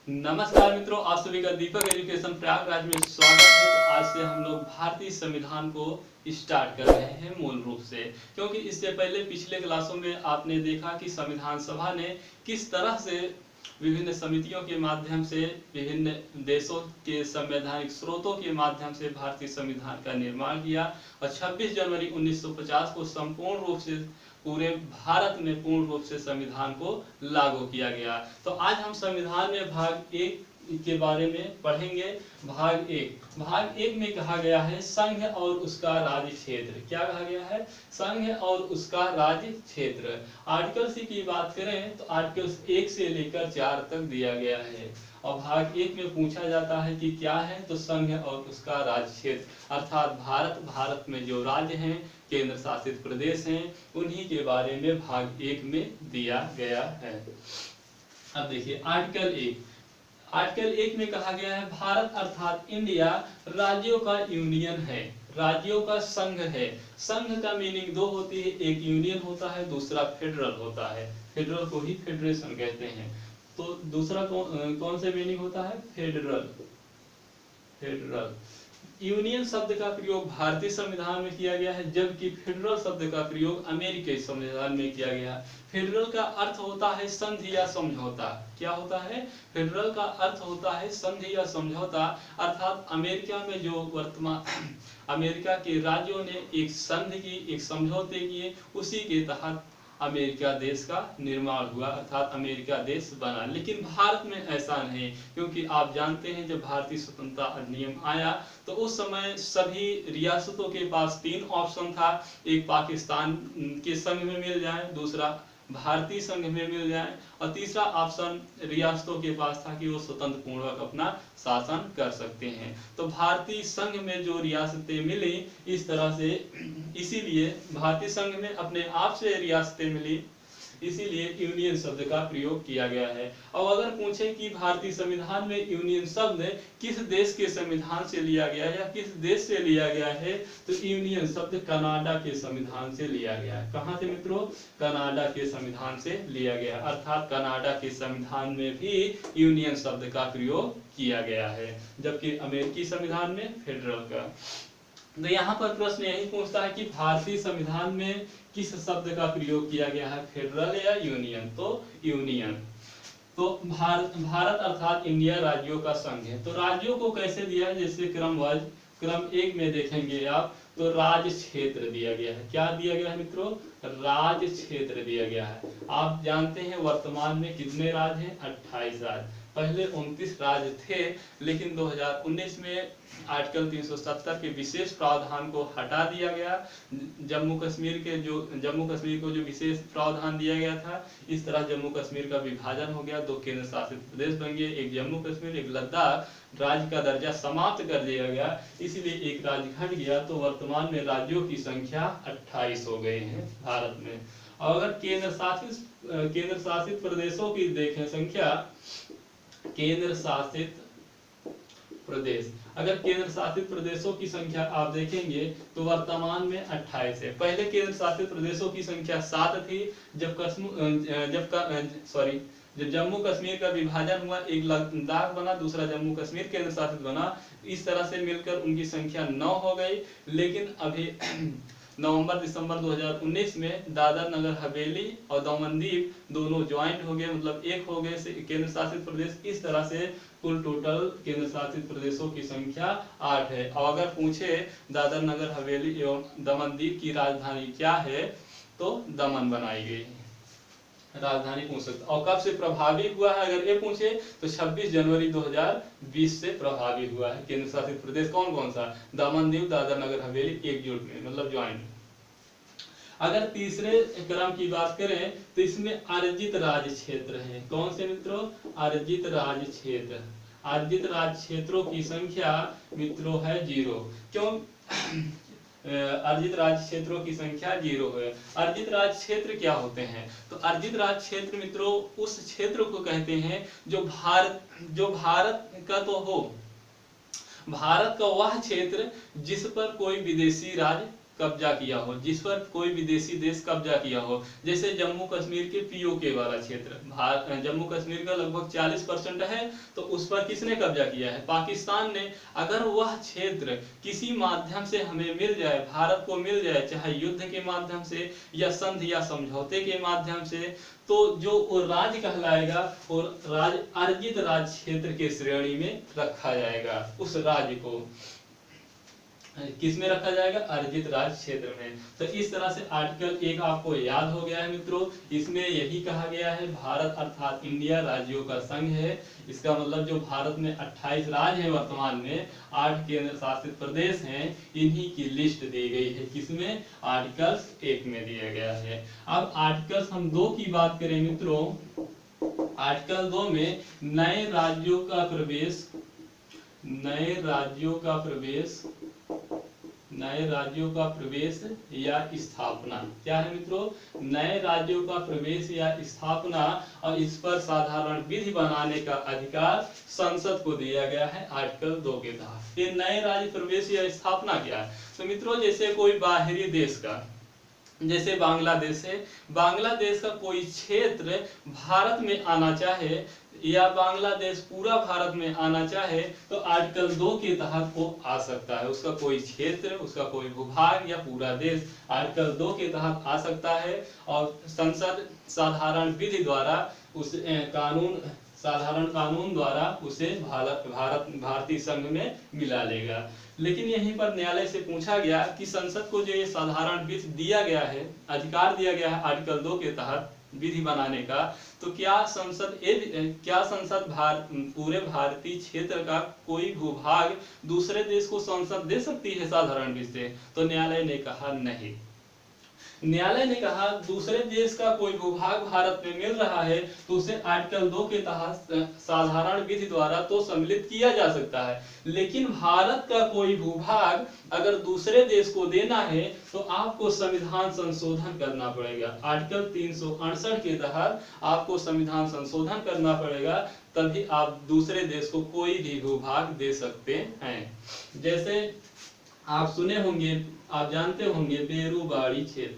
नमस्कार मित्रों, आप सभी का दीपक एजुकेशन प्रयागराज में स्वागत है। तो आज से हम लोग भारतीय संविधान को स्टार्ट कर रहे हैं मूल रूप से, क्योंकि इससे पहले पिछले क्लासों में आपने देखा कि संविधान सभा ने किस तरह से विभिन्न समितियों के माध्यम से, विभिन्न देशों के संवैधानिक स्रोतों के माध्यम से भारतीय संविधान का निर्माण किया और 26 जनवरी 1950 को संपूर्ण रूप से पूरे भारत में पूर्ण रूप से संविधान को लागू किया गया। तो आज हम संविधान में भाग एक के बारे में पढ़ेंगे। भाग एक में कहा गया है संघ और उसका राज्य क्षेत्र। क्या कहा गया है? संघ और उसका राज्य क्षेत्र। आर्टिकल सी की बात करें तो आर्टिकल 1 से लेकर 4 तक दिया गया है और भाग एक में पूछा जाता है कि क्या है, तो संघ और उसका राज्य क्षेत्र अर्थात भारत में जो राज्य हैं, केंद्र शासित प्रदेश हैं, उन्हीं के बारे में भाग एक में दिया गया है। अब देखिए आर्टिकल एक में कहा गया है भारत अर्थात इंडिया राज्यों का यूनियन है, राज्यों का संघ है। संघ का मीनिंग दो होती है, एक यूनियन होता है, दूसरा फेडरल होता है। फेडरल को ही फेडरेशन कहते हैं। तो दूसरा कौन से मीनिंग होता है? फेडरल। यूनियन शब्द का प्रयोग भारतीय संविधान में किया गया है, जबकि फेडरल शब्द का प्रयोग अमेरिकी संविधान में किया गया। फेडरल का अर्थ होता है संधि या समझौता। क्या होता है? फेडरल का अर्थ होता है संधि या समझौता, अर्थात अमेरिका में जो वर्तमान अमेरिका के राज्यों ने एक संधि की, एक समझौते किए, उसी के तहत अमेरिका देश का निर्माण हुआ, अर्थात अमेरिका देश बना। लेकिन भारत में ऐसा नहीं, क्योंकि आप जानते हैं जब भारतीय स्वतंत्रता अधिनियम आया तो उस समय सभी रियासतों के पास 3 ऑप्शन था। एक पाकिस्तान के संघ में मिल जाए, दूसरा भारतीय संघ में मिल जाए और तीसरा ऑप्शन रियासतों के पास था कि वो स्वतंत्र पूर्वक अपना शासन कर सकते हैं। तो भारतीय संघ में जो रियासतें मिली, इस तरह से इसीलिए भारतीय संघ में अपने आप से रियासतें मिली, इसीलिए यूनियन शब्द का प्रयोग किया गया है। और अगर पूछे कि भारतीय संविधान में यूनियन शब्द किस देश के संविधान से लिया गया है या किस देश से लिया गया है, तो यूनियन शब्द कनाडा के संविधान से लिया गया है। कहां से मित्रों? कनाडा के संविधान से लिया गया, अर्थात कनाडा के संविधान में भी यूनियन शब्द का प्रयोग किया गया है, जबकि अमेरिकी संविधान में फेडरल का। तो यहाँ पर प्रश्न यही पूछता है कि भारतीय संविधान में किस शब्द का प्रयोग किया गया है, फेडरल या यूनियन? तो यूनियन। तो भारत अर्थात इंडिया राज्यों का संघ है। तो राज्यों को कैसे दिया है? जैसे क्रम एक में देखेंगे आप तो राज्य क्षेत्र दिया गया है। क्या दिया गया है मित्रों? राज्य क्षेत्र दिया गया है। आप जानते हैं वर्तमान में कितने राज्य हैं? 28 राज्य। पहले 29 राज्य थे, लेकिन 2019 में आर्टिकल 370 के विशेष प्रावधान को हटा दिया गया। जम्मू कश्मीर को जो विशेष प्रावधान दिया गया था, इस तरह जम्मू कश्मीर का विभाजन हो गया, 2 केंद्र शासित प्रदेश बन गए, एक जम्मू कश्मीर, एक लद्दाख। राज्य का दर्जा समाप्त कर दिया गया, इसलिए एक राज्य घट गया। तो वर्तमान में राज्यों की संख्या 28 हो गए हैं भारत में। और अगर केंद्र शासित प्रदेशों की देखें संख्या, केंद्र शासित प्रदेश, अगर केंद्र शासित प्रदेशों की संख्या आप देखेंगे तो वर्तमान में 28 है। पहले केंद्र शासित प्रदेशों की संख्या 7 थी। जब जम्मू कश्मीर का विभाजन हुआ, एक लद्दाख बना, दूसरा जम्मू कश्मीर केंद्र शासित बना, इस तरह से मिलकर उनकी संख्या 9 हो गई। लेकिन अभी नवंबर दिसंबर 2019 में दादर नगर हवेली और दमन दीव दोनों ज्वाइंट हो गए, मतलब एक हो गए केंद्र शासित प्रदेश। इस तरह से कुल टोटल केंद्र शासित प्रदेशों की संख्या 8 है। और अगर पूछे दादर नगर हवेली एवं दमन दीव की राजधानी क्या है, तो दमन बनाई गई राजधानी पूछ सकते। और कब से प्रभावी हुआ है अगर ये पूछे तो 26 जनवरी 2020 से प्रभावी हुआ है। केंद्र शासित प्रदेश कौन कौन सा? दमन दीव दादर नगर हवेली एकजुट में, मतलब ज्वाइंट। अगर तीसरे क्रम की बात करें तो इसमें अर्जित राज्य क्षेत्र है। कौन से मित्रों? अर्जित राज्य क्षेत्र। अर्जित राज्य क्षेत्रों की संख्या मित्रों है 0। क्यों अर्जित राज्य क्षेत्रों की संख्या 0 है? अर्जित राज्य क्षेत्र क्या होते हैं? तो अर्जित राज्य क्षेत्र मित्रों उस क्षेत्र को कहते हैं जो भारत का तो हो, भारत का वह क्षेत्र जिस पर कोई विदेशी राज कब्जा किया हो, जिस पर कोई विदेशी देश कब्जा किया हो, जैसे जम्मू कश्मीर के पीओके वाला क्षेत्र, जम्मू कश्मीर का लगभग 40% है, तो उस पर किसने कब्जा किया है? पाकिस्तान ने। अगर वह क्षेत्र किसी माध्यम से हमें मिल जाए, भारत को मिल जाए, चाहे युद्ध के माध्यम से या संधि या समझौते के माध्यम से, तो जो वो राज्य कहलाएगा वो राज्य अर्जित राज्य क्षेत्र के श्रेणी में रखा जाएगा। उस राज्य को किस में रखा जाएगा? अर्जित राज्य क्षेत्र में। तो इस तरह से आर्टिकल 1 आपको याद हो गया है मित्रों। इसमें यही कहा गया है, भारत अर्थात इंडिया राज्यों का संघ है। इसका मतलब जो भारत में 28 राज्य हैं वर्तमान में, 8 केंद्र शासित प्रदेश हैं, इन्हीं की लिस्ट दी गई है। किसमें? आर्टिकल 1 में दिया गया है। अब आर्टिकल हम 2 की बात करें मित्रों, आर्टिकल 2 में नए राज्यों का प्रवेश, नए राज्यों का प्रवेश या स्थापना। क्या है मित्रों? नए राज्यों का प्रवेश या स्थापना, और इस पर साधारण विधि बनाने का अधिकार संसद को दिया गया है आर्टिकल 2 के तहत। ये नए राज्य प्रवेश या स्थापना क्या है? तो मित्रों जैसे कोई बाहरी देश का, जैसे बांग्लादेश है, बांग्लादेश का कोई क्षेत्र भारत में आना चाहे या बांग्लादेश पूरा भारत में आना चाहे, तो आर्टिकल 2 के तहत वो आ सकता है। उसका कोई क्षेत्र, उसका कोई भूभाग या पूरा देश आर्टिकल 2 के तहत आ सकता है, और संसद साधारण विधि द्वारा उस साधारण कानून द्वारा उसे भारतीय संघ में मिला लेगा। लेकिन यहीं पर न्यायालय से पूछा गया कि संसद को जो ये साधारण विधि दिया गया है, अधिकार दिया गया है आर्टिकल 2 के तहत विधि बनाने का, तो क्या संसद पूरे भारतीय क्षेत्र का कोई भूभाग दूसरे देश को संसद दे सकती है साधारण विधि से? तो न्यायालय ने कहा नहीं। न्यायालय ने कहा दूसरे देश का कोई भूभाग भारत में मिल रहा है तो उसे आर्टिकल 2 के तहत साधारण विधि द्वारा तो सम्मिलित किया जा सकता है, लेकिन भारत का कोई भूभाग अगर दूसरे देश को देना है तो आपको संविधान संशोधन करना पड़ेगा। आर्टिकल 368 के तहत आपको संविधान संशोधन करना पड़ेगा, तभी आप दूसरे देश को कोई भी भूभाग दे सकते हैं। जैसे आप सुने होंगे, आप जानते होंगे बेरूबाड़ी क्षेत्र,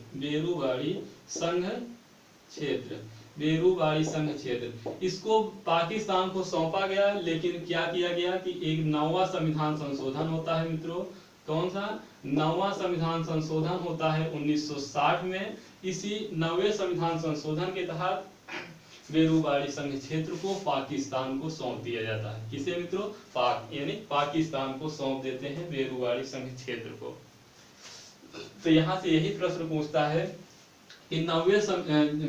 बेरूबाड़ी संघ क्षेत्र, इसको पाकिस्तान को सौंपा गया। लेकिन क्या किया गया कि एक 9वां संविधान संशोधन होता है मित्रों। कौन सा? 9वां संविधान संशोधन होता है 1960 में। इसी 9वें संविधान संशोधन के तहत बेरूबाड़ी संघ क्षेत्र को पाकिस्तान को सौंप दिया जाता है। किसे मित्रों? यानी पाकिस्तान को सौंप देते हैं बेरूबाड़ी संघ क्षेत्र को। तो यहाँ से यही प्रश्न पूछता है कि 9वें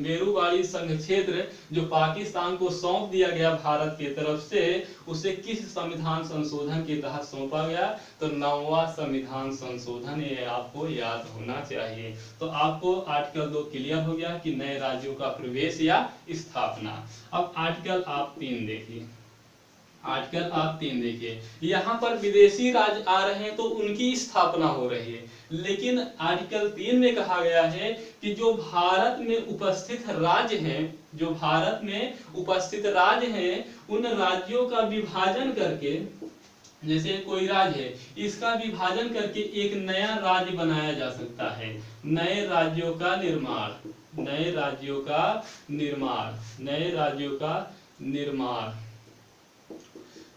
बेरूबाड़ी संघ क्षेत्र जो पाकिस्तान को सौंप दिया गया भारत की तरफ से, उसे किस संविधान संशोधन के तहत सौंपा गया? तो 9वां संविधान संशोधन। ये आपको याद होना चाहिए। तो आपको आर्टिकल 2 क्लियर हो गया कि नए राज्यों का प्रवेश या स्थापना। अब आर्टिकल आप 3 देखिए, आर्टिकल आप 3 देखिए, यहाँ पर विदेशी राज्य आ रहे हैं तो उनकी स्थापना हो रही है, लेकिन आर्टिकल 3 में कहा गया है कि जो भारत में उपस्थित राज्य हैं, जो भारत में उपस्थित राज्य हैं, उन राज्यों का विभाजन करके, जैसे कोई राज्य है, इसका विभाजन करके एक नया राज्य बनाया जा सकता है। नए राज्यों का निर्माण, नए राज्यों का निर्माण, नए राज्यों का निर्माण।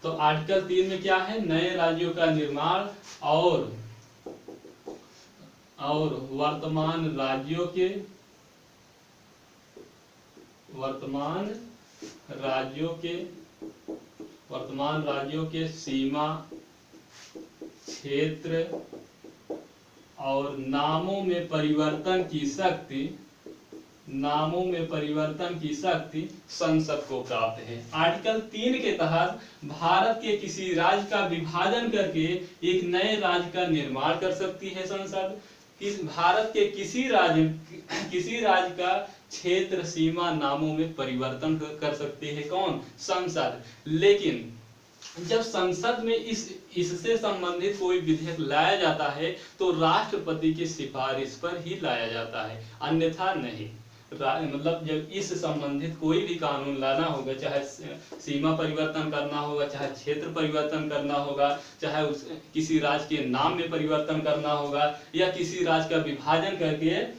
तो आर्टिकल 3 में क्या है? नए राज्यों का निर्माण और वर्तमान राज्यों के सीमा, क्षेत्र और नामों में परिवर्तन की शक्ति संसद को प्राप्त है। आर्टिकल 3 के तहत भारत के किसी राज्य का विभाजन करके एक नए राज्य का निर्माण कर सकती है संसद। भारत के किसी राज्य का क्षेत्र, सीमा, नामों में परिवर्तन कर सकती है कौन? संसद। लेकिन जब संसद में इससे संबंधित कोई विधेयक लाया जाता है तो राष्ट्रपति की सिफारिश पर ही लाया जाता है, अन्यथा नहीं। मतलब जब इस संबंधित कोई भी कानून लाना होगा, चाहे सीमा परिवर्तन करना होगा, चाहे क्षेत्र परिवर्तन करना होगा, चाहे किसी राज्य के नाम में परिवर्तन करना होगा, या किसी राज्य का विभाजन करके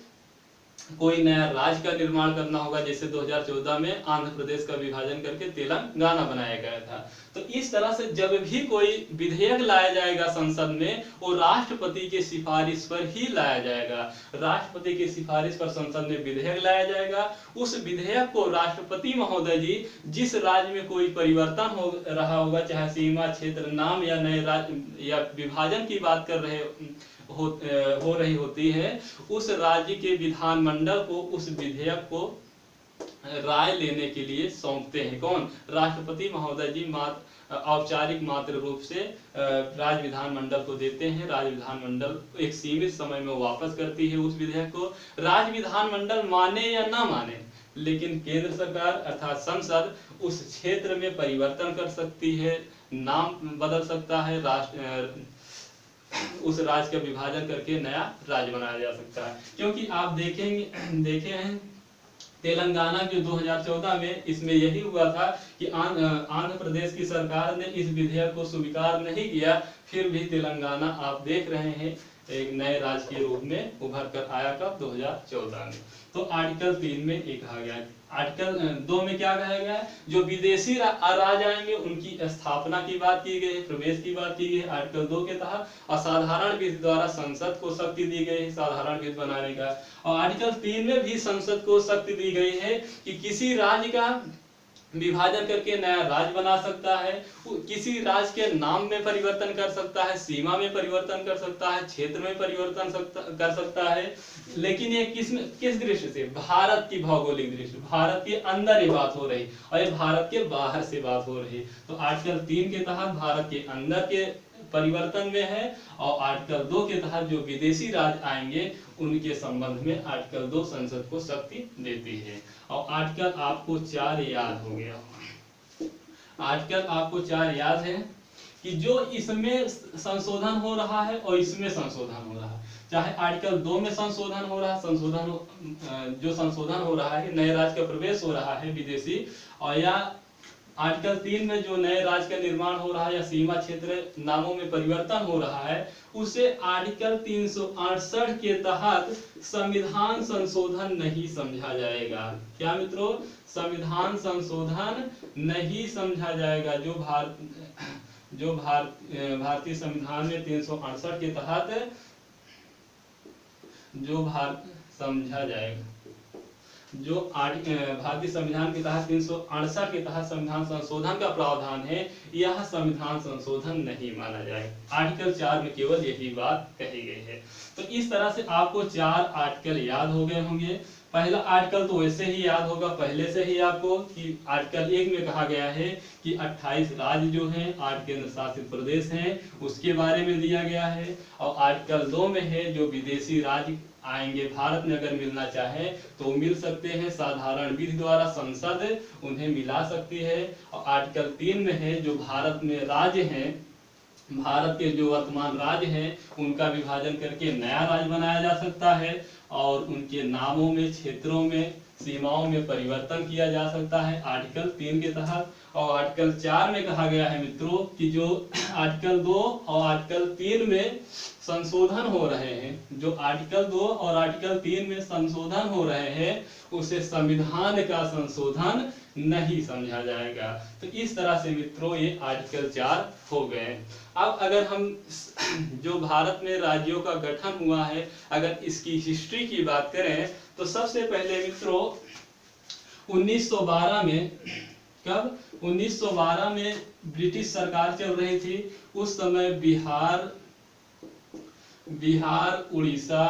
कोई नया राज्य का निर्माण करना होगा, जैसे 2014 में आंध्र प्रदेश का विभाजन करके तेलंगाना बनाया गया था। तो इस तरह से जब भी कोई विधेयक लाया जाएगा संसद में, वो राष्ट्रपति के सिफारिश पर ही लाया जाएगा। राष्ट्रपति की सिफारिश पर संसद में विधेयक लाया जाएगा। उस विधेयक को राष्ट्रपति महोदय जी जिस राज्य में कोई परिवर्तन हो रहा होगा, चाहे सीमा, क्षेत्र, नाम या नए राज्य या विभाजन की बात कर रहे हो रही होती है, उस राज्य के विधानमंडल को उस विधेयक को राय लेने के लिए सौंपते हैं। कौन? राष्ट्रपति महोदय जी औपचारिक मात्र रूप से राज्य विधानमंडल को देते हैं। राज्य विधानमंडल एक सीमित समय में वापस करती है उस विधेयक को। राज्य विधानमंडल माने या ना माने, लेकिन केंद्र सरकार अर्थात संसद उस क्षेत्र में परिवर्तन कर सकती है, नाम बदल सकता है, उस राज्य का विभाजन करके नया राज्य बनाया जा सकता है। क्योंकि आप देखे हैं तेलंगाना के 2014 में इसमें यही हुआ था कि आंध्र प्रदेश की सरकार ने इस विधेयक को स्वीकार नहीं किया, फिर भी तेलंगाना आप देख रहे हैं एक नए राज्य के रूप में उभर कर आया। कब? 2014 में। तो आर्टिकल 3 में ये कहा गया है। आर्टिकल 2 में क्या कहा गया है? जो विदेशी राज्य आएंगे उनकी स्थापना की बात की गई है, प्रवेश की बात की गई है आर्टिकल 2 के तहत। असाधारण विधि द्वारा संसद को शक्ति दी गई है साधारण विधि बनाने का। और आर्टिकल 3 में भी संसद को शक्ति दी गई है कि किसी राज्य का विभाजन करके नया राज्य बना सकता है, किसी राज्य के नाम में परिवर्तन कर सकता है, सीमा में परिवर्तन कर सकता है, क्षेत्र में परिवर्तन कर सकता है। लेकिन ये किस दृष्टि से? भारत की भौगोलिक दृष्टि, भारत के अंदर ये बात हो रही और ये भारत के बाहर से बात हो रही। तो आर्टिकल 3 के तहत भारत के अंदर के परिवर्तन में है, और आर्टिकल 2 के तहत जो विदेशी राज्य आएंगे उनके संबंध में आर्टिकल 2 संसद को शक्ति देती है। और आर्टिकल आपको 4 याद हो गया। आर्टिकल आपको 4 याद है कि जो इसमें संशोधन हो रहा है और इसमें संशोधन हो रहा है। चाहे आर्टिकल 2 में संशोधन हो रहा है, जो संशोधन हो रहा है, नए राज्य का प्रवेश हो रहा है विदेशी, और या आर्टिकल 3 में जो नए राज्य का निर्माण हो रहा है या सीमा क्षेत्र नामों में परिवर्तन हो रहा है, उसे आर्टिकल 368 के तहत संविधान संशोधन नहीं समझा जाएगा। क्या मित्रों? संविधान संशोधन नहीं समझा जाएगा। जो भारतीय संविधान में 368 के तहत समझा जाएगा, जो भारतीय संविधान के तहत 368 के तहत संविधान संशोधन का प्रावधान है, यह संविधान संशोधन नहीं माना जाएगा। आर्टिकल 4 में केवल यही बात कही गई है। तो इस तरह से आपको 4 आर्टिकल याद हो गए होंगे। पहला आर्टिकल तो वैसे ही याद होगा पहले से ही आपको कि आर्टिकल 1 में कहा गया है कि 28 राज्य जो हैं 8 केंद्र शासित प्रदेश हैं उसके बारे में दिया गया है। और आर्टिकल 2 में है जो विदेशी राज्य आएंगे भारत में अगर मिलना चाहे तो मिल सकते हैं, साधारण विधि द्वारा संसद उन्हें मिला सकती है। और आर्टिकल 3 में है जो भारत में राज्य हैं, भारत के जो वर्तमान राज्य हैं उनका विभाजन करके नया राज्य बनाया जा सकता है और उनके नामों में, क्षेत्रों में, सीमाओं में परिवर्तन किया जा सकता है आर्टिकल 3 के तहत। और आर्टिकल 4 में कहा गया है मित्रों कि जो आर्टिकल 2 और आर्टिकल 3 में संशोधन हो रहे हैं, जो आर्टिकल 2 और आर्टिकल 3 में संशोधन हो रहे हैं उसे संविधान का संशोधन नहीं समझा जाएगा। तो इस तरह से मित्रों ये आर्टिकल 4 हो गए। अब अगर हम जो भारत में राज्यों का गठन हुआ है अगर इसकी हिस्ट्री की बात करें तो सबसे पहले मित्रों 1912 में, कब? 1912 में ब्रिटिश सरकार चल रही थी। उस समय बिहार, उड़ीसा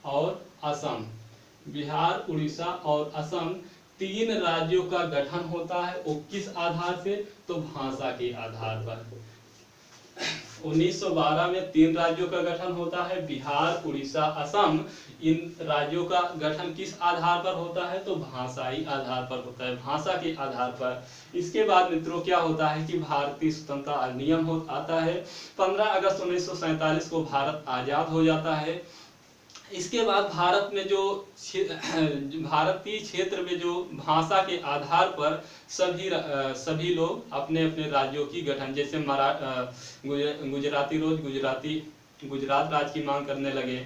और असम, बिहार, उड़ीसा और असम 3 राज्यों का गठन होता है। वो किस आधार से? तो भाषा के आधार पर। 1912 में 3 राज्यों का गठन होता है, बिहार, उड़ीसा, असम। इन राज्यों का गठन किस आधार पर होता है? तो भाषाई आधार पर होता है, भाषा के आधार पर। इसके बाद मित्रों क्या होता है कि भारतीय स्वतंत्रता अधिनियम आता है। 15 अगस्त 1947 को भारत आजाद हो जाता है। इसके बाद भारत में जो भारतीय क्षेत्र में जो भाषा के आधार पर सभी लोग अपने अपने राज्यों की गठन, जैसे गुजराती लोग गुजरात राज्य की मांग करने लगे,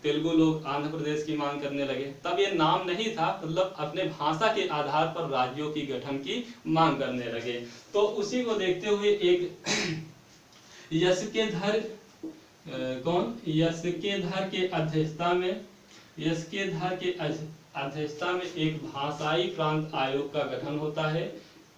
तेलुगु लोग आंध्र प्रदेश की मांग करने लगे। तब ये नाम नहीं था, मतलब अपने भाषा के आधार पर राज्यों की गठन की मांग करने लगे। तो उसी को देखते हुए एक यशकेधर यशकेधर के अध्यक्षता में एक भाषाई प्रांत आयोग का गठन होता है।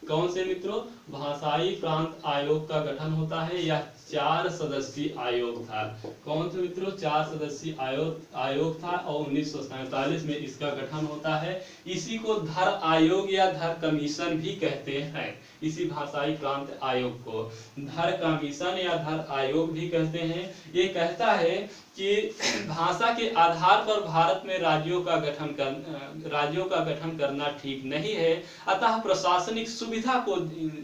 कौन से मित्रों? भाषाई प्रांत आयोग का गठन होता है। यह 4 सदस्यीय आयोग था। कौन से मित्रों? 4 सदस्यीय आयोग था और 1947 में इसका गठन होता है। इसी को धर आयोग या धर कमीशन भी कहते हैं। इसी भाषाई प्रांत आयोग को धर कमीशन या धर आयोग भी कहते हैं। ये कहता है कि भाषा के आधार पर भारत में राज्यों का गठन करना ठीक नहीं है, अतः प्रशासनिक सुविधा को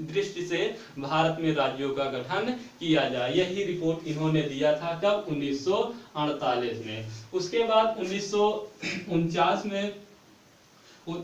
दृष्टि से भारत में राज्यों का गठन किया जाए। यही रिपोर्ट इन्होंने दिया था। कब? 1948 में। उसके बाद 1949 में,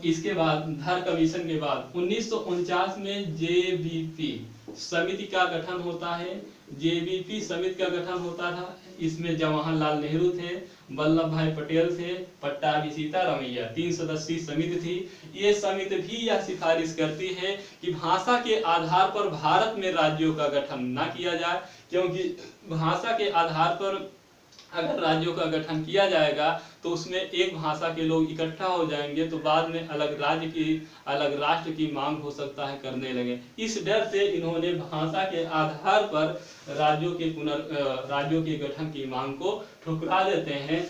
इसके बाद धर कमीशन के बाद 1949 में जेबीपी समिति का गठन होता है। जेबीपी समिति का गठन होता था। इसमें जवाहरलाल नेहरू थे, वल्लभ भाई पटेल थे, पट्टाभी सीतारामैया 3 सदस्यीय समिति थी। ये समिति भी यह सिफारिश करती है कि भाषा के आधार पर भारत में राज्यों का गठन न किया जाए, क्योंकि भाषा के आधार पर अगर राज्यों का गठन किया जाएगा तो उसमें एक भाषा के लोग इकट्ठा हो जाएंगे, तो बाद में अलग राष्ट्र की मांग हो सकता है करने लगे। इस डर से इन्होंने भाषा के आधार पर राज्यों के गठन की मांग को ठुकरा देते हैं।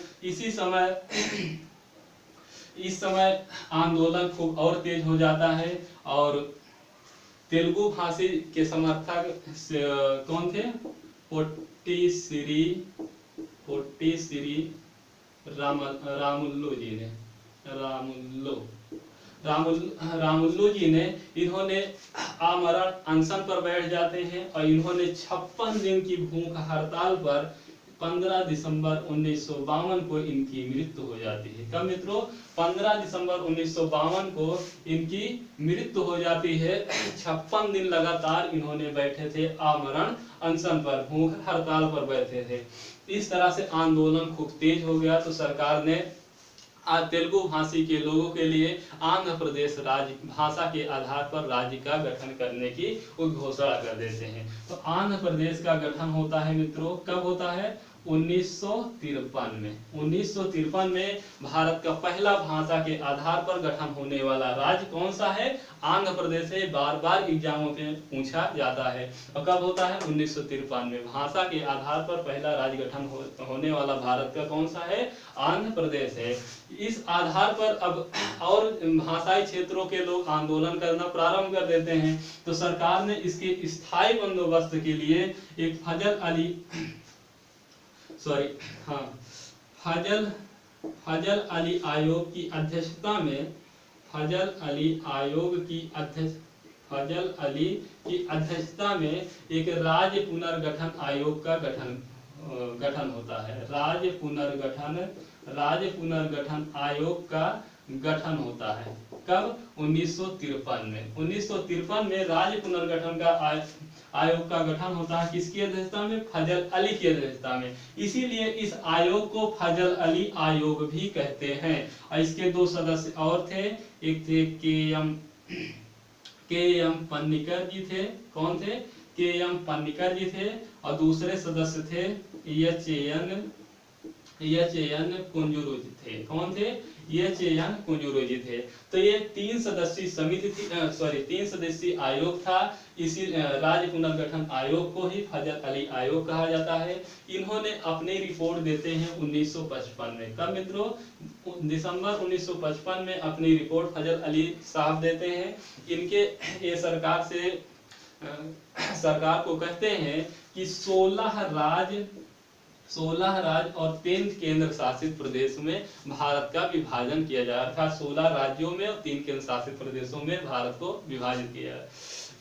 इस समय आंदोलन खूब और तेज हो जाता है और तेलुगु भाषी के समर्थक कौन थे? पोट्टी श्री रामुल्लू जी ने इन्होंने आमरण अनशन पर बैठ जाते हैं और इन्होंने 56 दिन की भूख हड़ताल पर 15 दिसंबर 1952 को इनकी मृत्यु हो जाती है। कब मित्रों? 15 दिसंबर 1952 को इनकी मृत्यु हो जाती है। 56 दिन लगातार इन्होंने बैठे थे आमरण अनशन पर, भूख हड़ताल पर बैठे थे। इस तरह से आंदोलन खूब तेज हो गया तो सरकार ने तेलुगु भाषी के लोगों के लिए आंध्र प्रदेश राज्य भाषा के आधार पर राज्य का गठन करने की घोषणा कर देते हैं। तो आंध्र प्रदेश का गठन होता है मित्रों, कब होता है? 1953 में। 1953 में भारत का पहला भाषा के आधार पर गठन होने वाला राज्य कौन सा है? आंध्र प्रदेश है। बार बार एग्जामों में पूछा जाता है। और कब होता है? 1953 में। भाषा के आधार पर पहला राज्य गठन होने वाला भारत का कौन सा है? आंध्र प्रदेश है। इस आधार पर अब और भाषाई क्षेत्रों के लोग आंदोलन करना प्रारंभ कर देते हैं, तो सरकार ने इसके स्थायी बंदोबस्त के लिए एक फजल अली आयोग की अध्यक्षता में एक राज्य पुनर्गठन आयोग का गठन होता है। राज्य पुनर्गठन आयोग का गठन होता है। कब? 1953 में। 1953 में राज्य पुनर्गठन का आयोग का गठन होता है। किसकी अध्यक्षता में? फजल अली की अध्यक्षता में। इसीलिए इस आयोग को फजल अली आयोग भी कहते हैं। और इसके 2 सदस्य और थे। एक थे के एम पन्निकर जी थे। कौन थे? के एम पन्निकर जी थे। और दूसरे सदस्य थे एच एन कुंजुरु जी थे। कौन थे? एच एन कुंजुरु जी थे। तो ये 3 सदस्यीय समिति थी, 3 सदस्यीय आयोग था। इसी राज्य पुनर्गठन आयोग को ही फजल अली आयोग कहा जाता है। इन्होंने अपनी रिपोर्ट देते हैं 1955 में। कब मित्रों? दिसंबर 1955 में अपनी रिपोर्ट फजल अली साहब देते हैं। ये सरकार को कहते हैं कि 16 राज्य और 3 केंद्र शासित प्रदेश में भारत का विभाजन किया जाए, अर्थात 16 राज्यों में और 3 केंद्र शासित प्रदेशों में भारत को विभाजित किया जाए।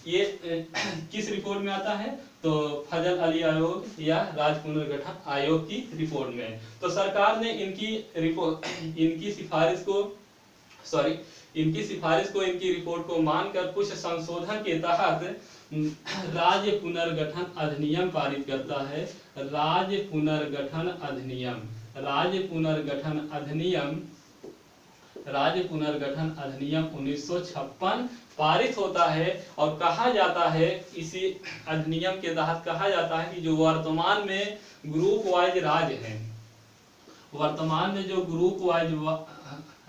ये किस रिपोर्ट में आता है? तो फजल अली आयोग या राज्य पुनर्गठन आयोग की रिपोर्ट में। तो सरकार ने इनकी सिफारिश को इनकी रिपोर्ट को मानकर कुछ संशोधन के तहत राज्य पुनर्गठन अधिनियम पारित करता है। राज्य पुनर्गठन अधिनियम 1956 पारित होता है। और कहा जाता है, इसी अधिनियम के तहत कहा जाता है कि जो वर्तमान में ग्रुप वाइज राज्य हैं, वर्तमान में जो ग्रुप वाइज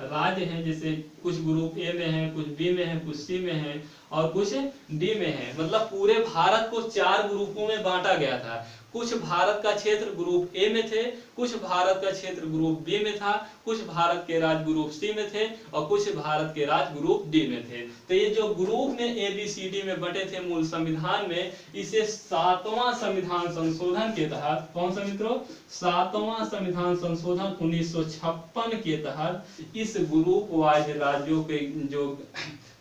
राज्य हैं, जैसे कुछ ग्रुप ए में है, कुछ बी में है, कुछ सी में है और कुछ डी में है, मतलब पूरे भारत को 4 ग्रुपों में बांटा गया था। कुछ भारत का क्षेत्र ग्रुप ए में थे, कुछ भारत का क्षेत्र ग्रुप बी में था, कुछ भारत के राज्य ग्रुप सी में थे और कुछ भारत के राज्य ग्रुप डी में थे। तो ये जो ग्रुप में ए बी सी डी में बंटे थे मूल संविधान में, इसे 7वां संविधान संशोधन के तहत, कौन सा मित्रों? 7वां संविधान संशोधन 1956 के तहत इस ग्रुप वाइज राज्यों के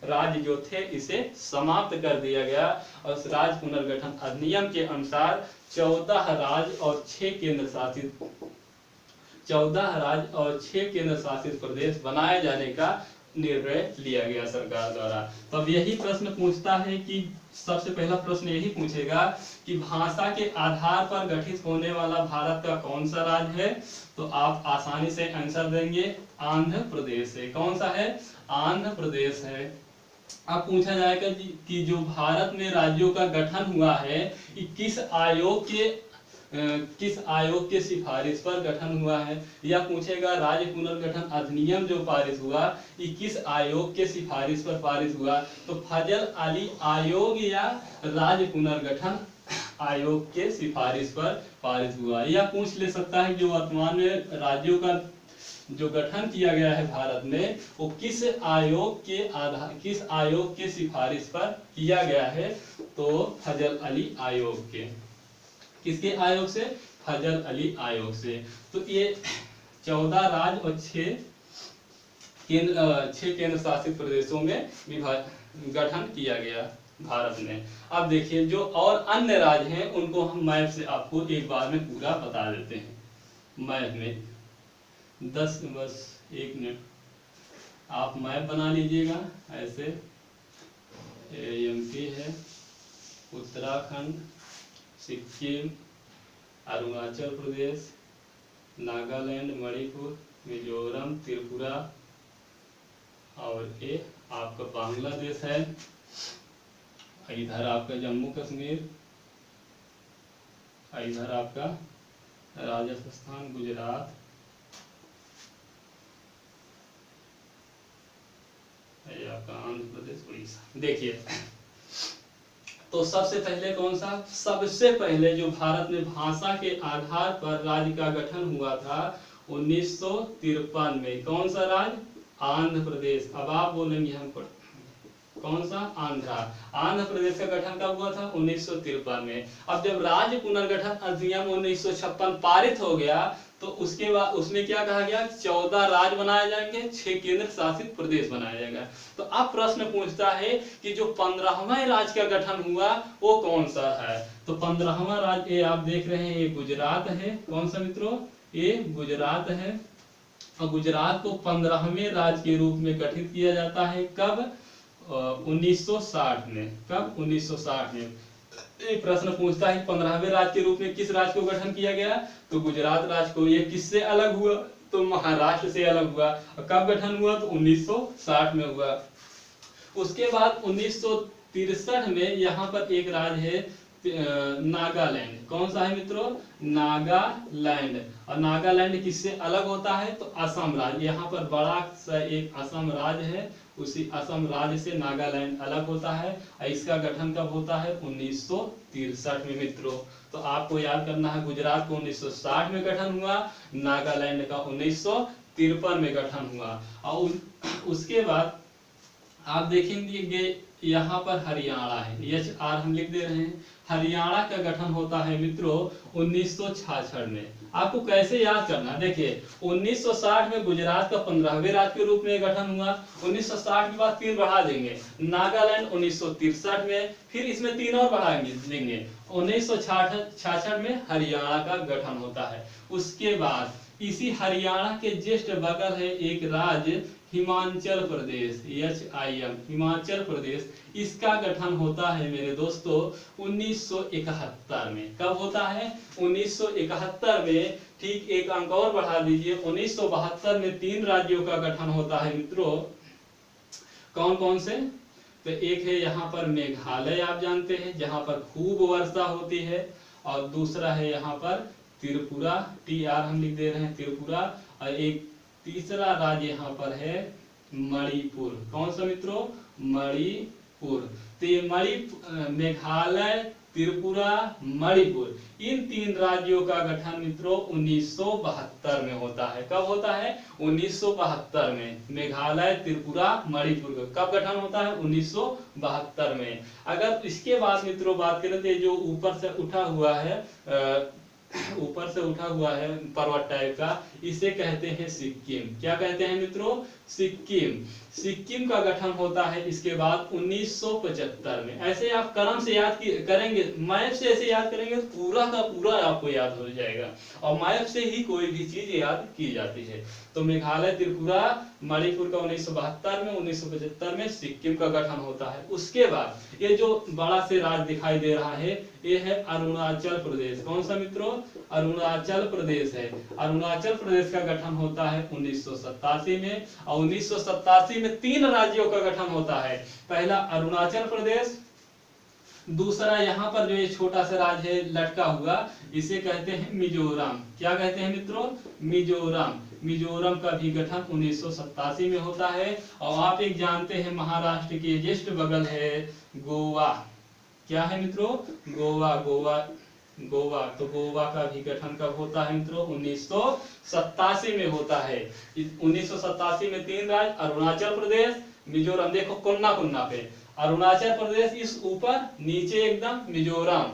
राज्य जो थे इसे समाप्त कर दिया गया। और इस राज्य पुनर्गठन अधिनियम के अनुसार 14 राज्य और 6 केंद्र शासित प्रदेश बनाए जाने का निर्णय लिया गया सरकार द्वारा। तो अब यही प्रश्न पूछता है कि सबसे पहला प्रश्न यही पूछेगा कि भाषा के आधार पर गठित होने वाला भारत का कौन सा राज्य है? तो आप आसानी से आंसर देंगे, आंध्र प्रदेश है। कौन सा है? आंध्र प्रदेश है। अब पूछा जाएगा कि जो भारत में राज्यों का गठन हुआ है, किस आयोग के सिफारिश पर गठन हुआ है? या पूछेगा राज्य पुनर्गठन अधिनियम जो पारित हुआ, ये किस आयोग के सिफारिश पर पारित हुआ? तो फजल अली आयोग या राज्य पुनर्गठन आयोग के सिफारिश पर पारित हुआ। या पूछ ले सकता है जो वर्तमान में राज्यों का जो गठन किया गया है भारत में, वो किस आयोग के सिफारिश पर किया गया है? तो फजल अली आयोग के। किसके आयोग से? फजल अली आयोग से। तो ये 14 राज्य और 6 केंद्र शासित प्रदेशों में गठन किया गया भारत में। अब देखिए जो और अन्य राज्य हैं उनको हम मैप से आपको एक बार में पूरा बता देते हैं। मैप में 1 मिनट आप मैप बना लीजिएगा ऐसे। एमपी है, उत्तराखंड, सिक्किम, अरुणाचल प्रदेश, नागालैंड, मणिपुर, मिजोरम, त्रिपुरा और ये आपका बांग्लादेश है। इधर आपका जम्मू कश्मीर, इधर आपका राजस्थान, गुजरात, आपका आंध्र प्रदेश, उड़ीसा। देखिए तो सबसे पहले कौन सा? सबसे पहले जो भारत में भाषा के आधार पर राज्य का गठन हुआ था 1953 में। कौन सा राज्य? आंध्र प्रदेश। अब आप बोलेंगे हमको कौन सा? आंध्र प्रदेश का गठन कब हुआ था? 1953 में। अब जब राज्य पुनर्गठन अधिनियम 1956 पारित हो गया तो उसके बाद उसमें क्या कहा गया? 14 राज्य बनाए जाएंगे, 6 केंद्र शासित प्रदेश बनाया जाएगा। तो अब प्रश्न पूछता है कि जो 15वां राज्य का गठन हुआ वो कौन सा है? तो 15वां राज्य ये आप देख रहे हैं, ये गुजरात है। कौन सा मित्रों? ये गुजरात है। और गुजरात को 15वें राज्य के रूप में गठित किया जाता है। कब? 1960 में। कब? 1960 में। एक प्रश्न पूछता है 15वें राज्य के रूप में किस राज्य को गठन किया गया? तो गुजरात राज्य को। ये किससे अलग हुआ? तो महाराष्ट्र से अलग हुआ। कब गठन हुआ? तो 1960 में हुआ। उसके बाद 1963 में यहाँ पर एक राज्य है नागालैंड। कौन सा है मित्रों? नागालैंड। और नागालैंड किससे अलग होता है? तो असम राज्य। यहाँ पर बड़ा सा एक असम राज्य है, उसी असम राज्य से नागालैंड अलग होता है। इसका गठन कब होता है? 1963 में मित्रों। तो आपको याद करना है, गुजरात को 1960 में गठन हुआ, नागालैंड का 1953 में गठन हुआ। और उसके बाद आप देखेंगे यहाँ पर हरियाणा है, HR हम लिख दे रहे हैं। हरियाणा का गठन होता है मित्रों 1966 में। आपको कैसे याद करना है, देखिए 1960 में गुजरात का 15वें राज्य के रूप में गठन हुआ। 1960 के बाद 3 बढ़ा देंगे, नागालैंड 1963 में, फिर इसमें 3 और बढ़ा देंगे। 1966 में हरियाणा का गठन होता है। उसके बाद इसी हरियाणा के जस्ट बगल है एक राज्य हिमाचल प्रदेश, HIM हिमाचल प्रदेश। इसका गठन होता है मेरे दोस्तों 1971 में। कब होता है? 1971 में। ठीक एक अंक और बढ़ा दीजिए, 1972 में 3 राज्यों का गठन होता है मित्रों। कौन कौन से? तो एक है यहाँ पर मेघालय, आप जानते हैं, जहाँ पर खूब वर्षा होती है। और दूसरा है यहाँ पर त्रिपुरा, TR हम लिख दे रहे हैं, त्रिपुरा। और एक तीसरा राज्य यहाँ पर है मणिपुर। कौन सा मित्रों? मणिपुर। तो ये मेघालय, त्रिपुरा, मणिपुर, इन 3 राज्यों का गठन मित्रों 1972 में होता है। कब होता है? 1972 में। मेघालय, त्रिपुरा, मणिपुर का कब गठन होता है? 1972 में। अगर इसके बाद मित्रों बात करें तो जो ऊपर से उठा हुआ है, ऊपर से उठा हुआ है पर्वत टाइप का, इसे कहते हैं सिक्किम। क्या कहते हैं मित्रों? सिक्किम। सिक्किम का गठन होता है इसके बाद 1975 में। ऐसे आप क्रम से याद करेंगे, मैप से ऐसे याद करेंगे तो पूरा का पूरा आपको याद हो जाएगा। और मैप से ही कोई भी चीज याद की जाती है। तो मेघालय, त्रिपुरा, मणिपुर का 1972 में, 1975 में सिक्किम का गठन होता है। उसके बाद ये जो बड़ा से राज्य दिखाई दे रहा है, ये है अरुणाचल प्रदेश। कौन सा मित्रों? अरुणाचल प्रदेश है। अरुणाचल प्रदेश का गठन होता है 1987 में। और 1987 में 3 राज्यों का गठन होता है। पहला अरुणाचल प्रदेश, दूसरा यहाँ पर जो ये छोटा सा राज्य है लटका हुआ, इसे कहते हैं मिजोरम। क्या कहते हैं मित्रों? मिजोरम। मिजोरम का भी गठन 1987 में होता है। और आप एक जानते हैं महाराष्ट्र के जस्ट बगल है गोवा। क्या है मित्रों? गोवा। गोवा तो गोवा का भी गठन कब होता है मित्रों? 1987 में होता है। 1987 में 3 राज्य, अरुणाचल प्रदेश, मिजोरम। देखो कोन्ना कोन्ना पे अरुणाचल प्रदेश, इस ऊपर नीचे एकदम मिजोरम,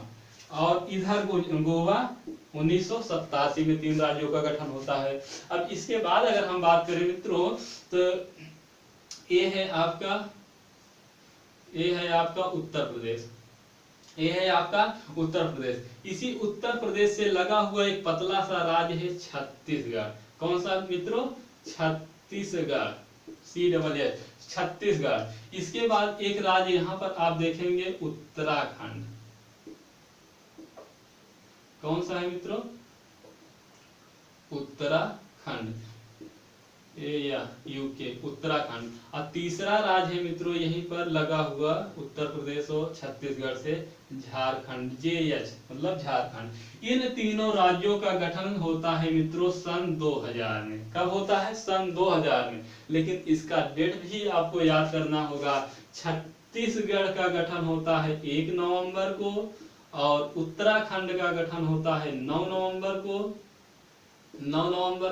और इधर गोवा। 1987 में 3 राज्यों का गठन होता है। अब इसके बाद अगर हम बात करें मित्रों तो ये है आपका उत्तर प्रदेश। ये है आपका उत्तर प्रदेश। इसी उत्तर प्रदेश से लगा हुआ एक पतला सा राज्य है छत्तीसगढ़। कौन सा मित्रों? छत्तीसगढ़, CHH, छत्तीसगढ़। इसके बाद एक राज्य यहाँ पर आप देखेंगे उत्तराखंड। कौन सा है मित्रों? उत्तराखंड, या UK, उत्तराखंड। और तीसरा राज्य है मित्रों यहीं पर लगा हुआ उत्तर प्रदेश और छत्तीसगढ़ से झारखंड, JH मतलब झारखंड। इन तीनों राज्यों का गठन होता है मित्रों सन 2000 में। कब होता है? सन 2000 में। लेकिन इसका डेट भी आपको याद करना होगा। छत्तीसगढ़ का गठन होता है 1 नवंबर को, और उत्तराखंड का गठन होता है 9 नवंबर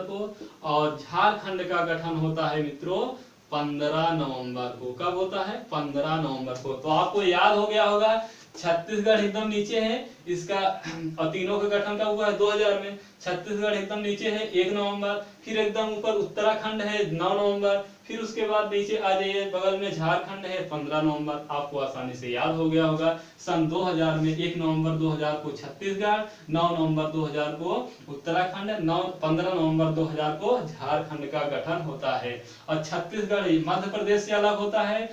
को, और झारखंड का गठन होता है मित्रों 15 नवंबर को। कब होता है? 15 नवंबर को। तो आपको याद हो गया होगा, छत्तीसगढ़ एकदम नीचे है इसका, और तीनों का गठन कब हुआ है? 2000 में। छत्तीसगढ़ एकदम नीचे है 1 नवंबर, फिर एकदम ऊपर उत्तराखंड है 9 नवंबर, फिर उसके बाद नीचे आ जाइए बगल में झारखंड है 15 नवंबर। आपको आसानी से याद हो गया होगा। सन 2000 में 1 नवंबर 2000 को छत्तीसगढ़, 9 नवंबर 2000 को उत्तराखंड, 15 नवंबर 2000 को झारखंड का गठन होता है। और छत्तीसगढ़ मध्य प्रदेश से अलग होता है,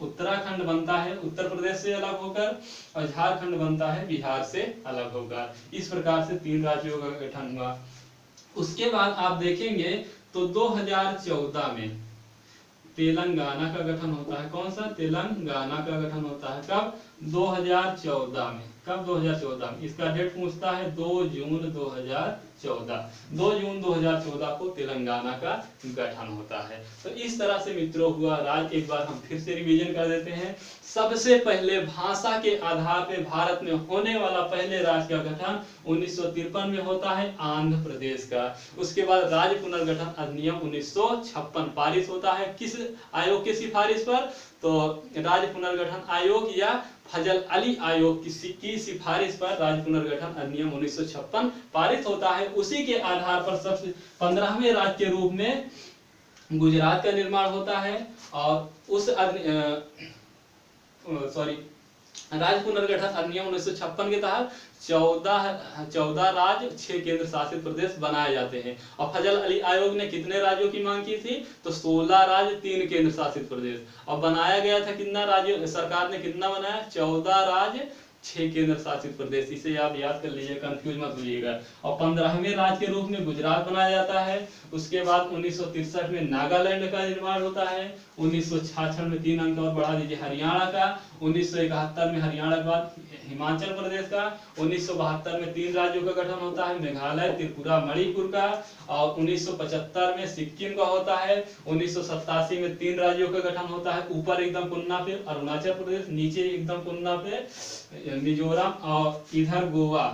उत्तराखंड बनता है उत्तर प्रदेश से अलग होकर, और झारखंड बनता है बिहार से अलग होकर। इस प्रकार से 3 राज्यों का गठन हुआ। उसके बाद आप देखेंगे तो 2014 में तेलंगाना का गठन होता है। कौन सा? तेलंगाना का गठन होता है। कब? 2014 में। कब? 2014 में। इसका डेट पूछता है 2 जून 2014। 2014, 2 जून 2014 को तेलंगाना का गठन होता है। तो इस तरह से मित्रों हुआ राज्य। एक बार हम फिर से रिवीजन कर देते हैं। सबसे पहले भाषा के आधार पे भारत में होने वाला पहले राज्य का गठन 1953 में होता है, आंध्र प्रदेश का। उसके बाद राज्य पुनर्गठन अधिनियम 1956 पारित होता है। किस आयोग की सिफारिश पर? तो राज्य पुनर्गठन आयोग या फजल अली आयोग की सिफारिश पर राज्य पुनर्गठन अधिनियम 1956 पारित होता है। उसी के आधार पर सबसे 15वें राज्य के रूप में गुजरात का निर्माण होता है। और उस राज्य पुनर्गठन अधिनियम 1956 के तहत 14 राज्य 6 केंद्र शासित प्रदेश बनाए जाते हैं। और फजल अली आयोग ने कितने राज्यों की मांग की थी? तो 16 राज्य 3 केंद्र शासित प्रदेश। और बनाया गया था कितना राज्य, सरकार ने कितना बनाया? 14 राज्य 6 केंद्र शासित प्रदेश। इसे आप याद कर लीजिए, कंफ्यूज मत होइएगा। और 15वें राज्य के रूप में गुजरात बनाया जाता है। उसके बाद 1963 में नागालैंड का निर्माण होता है। 1966 में 3 अंक और बढ़ा दीजिए हरियाणा का। 1971 में हरियाणा के बाद हिमाचल प्रदेश का। 1972 में 3 राज्यों का गठन होता है, मेघालय, त्रिपुरा, मणिपुर का। और 1975 में सिक्किम का होता है। 1987 में 3 राज्यों का गठन होता है, ऊपर एकदम कुन्ना पे अरुणाचल प्रदेश, नीचे एकदम कुन्ना पे मिजोरम, और इधर गोवा।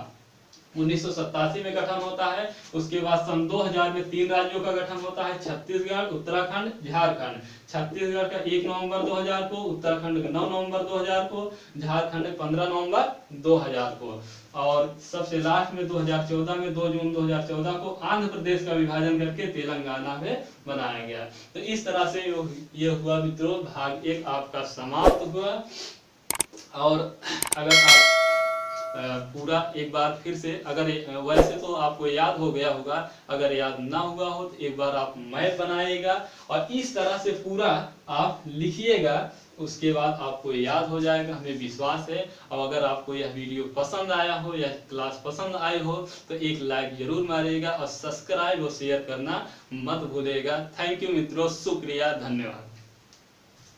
1987 में गठन होता है। उसके बाद सन 2000 में 3 राज्यों का गठन होता है, छत्तीसगढ़, उत्तराखंड, झारखंड। छत्तीसगढ़ का 1 नवंबर 2000 को, उत्तराखंड का 9 नवंबर 2000 को, झारखंड 15 नवंबर 2000 को। और सबसे लास्ट में 2014 में 2 जून 2014 को आंध्र प्रदेश का विभाजन करके तेलंगाना में बनाया गया। तो इस तरह से ये हुआ मित्रों, भाग 1 आपका समाप्त हुआ। और अगर आप पूरा एक बार फिर से, अगर वैसे तो आपको याद हो गया होगा, अगर याद ना हुआ हो तो एक बार आप मैप बनाइएगा और इस तरह से पूरा आप लिखिएगा। उसके बाद आपको याद हो जाएगा, हमें विश्वास है। और अगर आपको यह वीडियो पसंद आया हो या क्लास पसंद आई हो तो एक लाइक जरूर मारिएगा और सब्सक्राइब और शेयर करना मत भूलिएगा। थैंक यू मित्रों, शुक्रिया, धन्यवाद।